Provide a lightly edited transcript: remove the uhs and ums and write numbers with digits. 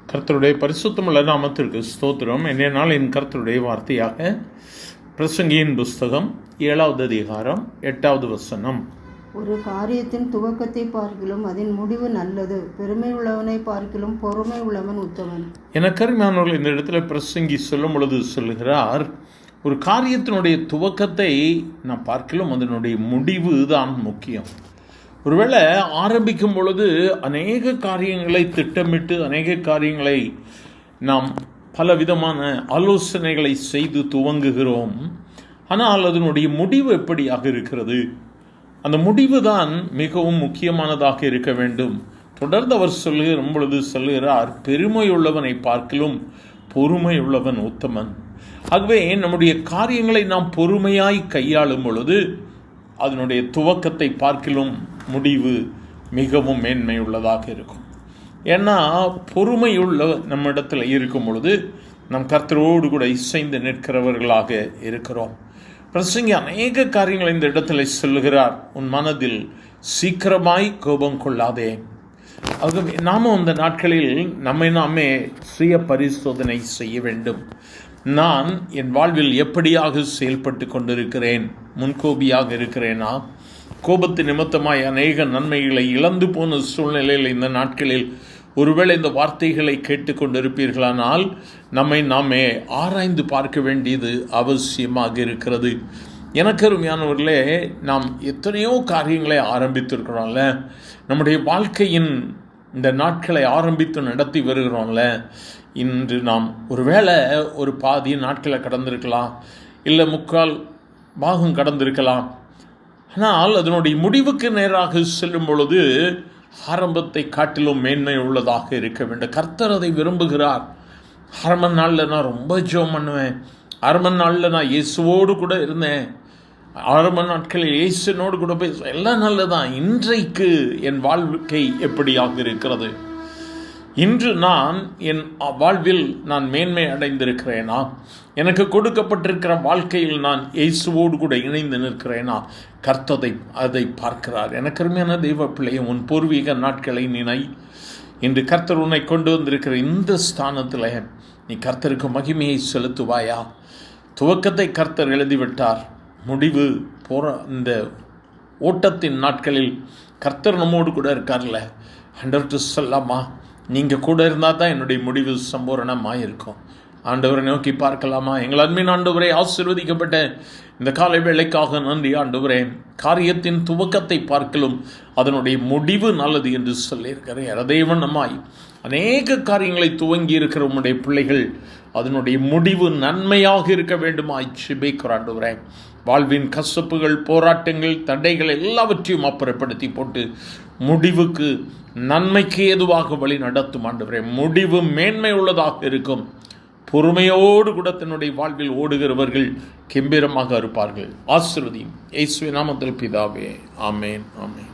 கர்த்தருடைய பரிசுத்தமுள்ள நாமத்திற்கு ஸ்தோத்திரம். என்னைய நாளின் கர்த்தருடைய வார்த்தையாக பிரசங்கியின் புஸ்தகம் 7வது அதிகாரம் 8வது வசனம். ஒரு காரியத்தின் துவக்கத்தை பார்க்கிலும் அதன் முடிவு நல்லது. பெருமை உள்ளவனை பார்க்கிலும் பொறுமை உள்ளவன் உத்தமன். எனக்கருமையானவர்கள் இந்த இடத்துல பிரசங்கி சொல்லும் பொழுது சொல்லுகிறார், ஒரு காரியத்தினுடைய துவக்கத்தை நான் பார்க்கிலும் அதனுடைய முடிவு தான் முக்கியம். ஒருவேளை ஆரம்பிக்கும் பொழுது அநேக காரியங்களை திட்டமிட்டு அநேக காரியங்களை நாம் பலவிதமான ஆலோசனைகளை செய்து துவங்குகிறோம். ஆனால் அதனுடைய முடிவு எப்படியாக இருக்கிறது? அந்த முடிவு தான் மிகவும் முக்கியமானதாக இருக்க வேண்டும். தொடர்ந்து அவர் சொல்லும் பொழுது சொல்லுகிறார், பெருமையுள்ளவனை பார்க்கிலும் பொறுமையுள்ளவன் உத்தமன். ஆகவே நம்முடைய காரியங்களை நாம் பொறுமையாய் கையாளும் பொழுது அதனுடைய துவக்கத்தை பார்க்கிலும் முடிவு மிகவும் மேன்மையுள்ளதாக இருக்கும். ஏன்னா பொறுமையுள்ள நம்மிடத்தில் இருக்கும் பொழுது நம் கர்த்தரோடு கூட இசைந்து நிற்கிறவர்களாக இருக்கிறோம். பிரசங்கி அநேக காரியங்களை இந்த இடத்துல சொல்லுகிறார். உன் மனதில் சீக்கிரமாய் கோபம் கொள்ளாதே. ஆகவே நாமும் அந்த நாட்களில் நம்மை நாமே சுய பரிசோதனை செய்ய வேண்டும். நான் என் வாழ்வில் எப்படியாக செயல்பட்டு கொண்டிருக்கிறேன்? முன்கோபியாக இருக்கிறேனா? கோபத்து நிமித்தமாய் அநேக நன்மைகளை இழந்து போன சூழ்நிலையில் இந்த நாட்களில் ஒருவேளை இந்த வார்த்தைகளை கேட்டுக்கொண்டிருப்பீர்களானால் நம்மை நாமே ஆராய்ந்து பார்க்க வேண்டியது அவசியமாக இருக்கிறது. எனக்கருமையானவர்களே, நாம் எத்தனையோ காரியங்களை ஆரம்பித்திருக்கிறோம்ல, நம்முடைய வாழ்க்கையின் இந்த நாட்களை ஆரம்பித்து நடத்தி வருகிறோம்ல. இன்று நாம் ஒருவேளை ஒரு பாதி நாட்களை கடந்திருக்கலாம், இல்லை முக்கால் பாகம் கடந்திருக்கலாம். ஆனால் அதனுடைய முடிவுக்கு நேராக செல்லும் பொழுது ஆரம்பத்தை காட்டிலும் மேன்மை உள்ளதாக இருக்க வேண்டும். கர்த்தர் அதை விரும்புகிறார். ஆரம்ப நாளில் நான் ரொம்ப ஜெபம் பண்ணுவேன், ஆரம்ப நாளில் நான் இயேசுவோடு கூட இருந்தேன், ஆரம்ப நாட்களில் இயேசுனோடு கூட பேசுவேன், எல்லாம் நல்லதான். இன்றைக்கு என் வாழ்க்கை எப்படியாக இருக்கிறது? இன்று நான் என் வாழ்வில் நான் மேன்மை அடைந்திருக்கிறேனா? எனக்கு கொடுக்கப்பட்டிருக்கிற வாழ்க்கையில் நான் இயேசுவோடு கூட இணைந்து நிற்கிறேனா? கர்த்தரை அதை பார்க்கிறார். எனக்கு அருமையான தெய்வ பிள்ளையை, உன் பூர்வீக நாட்களை நினை. இன்று கர்த்தர் உன்னை கொண்டு வந்திருக்கிற இந்த ஸ்தானத்தில் நீ கர்த்தருக்கு மகிமையை செலுத்துவாயா? துவக்கத்தை கர்த்தர் எழுதிவிட்டார். முடிவு இந்த ஓட்டத்தின் நாட்களில் கர்த்தர் நம்மோடு கூட இருக்கார்ல. ஆண்டவர்கிட்ட சொல்லாமா, நீங்கள் கூட இருந்தால் தான் என்னுடைய முடிவு சம்பூரணமாக இருக்கும். ஆண்டவரை நோக்கி பார்க்கலாமா? எங்கள் அன்பின் ஆண்டவரே, ஆசீர்வதிக்கப்பட்ட இந்த காலை வேளைக்காக நன்றி ஆண்டவரே. காரியத்தின் துவக்கத்தை பார்க்கலும் அதனுடைய முடிவு நல்லது என்று சொல்லியிருக்கிறேன். அதேவண்ணமாய் அநேக காரியங்களை துவங்கி இருக்கிற உம்முடைய பிள்ளைகள் அதனுடைய முடிவு நன்மையாக இருக்க வேண்டுமாய் ஜெபிக்கிறேன் ஆண்டவரே. வாழ்வின் கசப்புகள், போராட்டங்கள், தடைகள் எல்லாவற்றையும் அப்புறப்படுத்தி போட்டு முடிவுக்கு நன்மைக்கு ஏதுவாக வழி நடத்தும் ஆண்டவரே. முடிவு மேன்மை உள்ளதாக இருக்கும். பொறுமையோடு கூட தன்னுடைய வாழ்வில் ஓடுகிறவர்கள் கெம்பீரமாக இருப்பார்கள். ஆசீர்வதியும் இயேசுவின் நாமத்தில் பிதாவே. ஆமேன், ஆமேன்.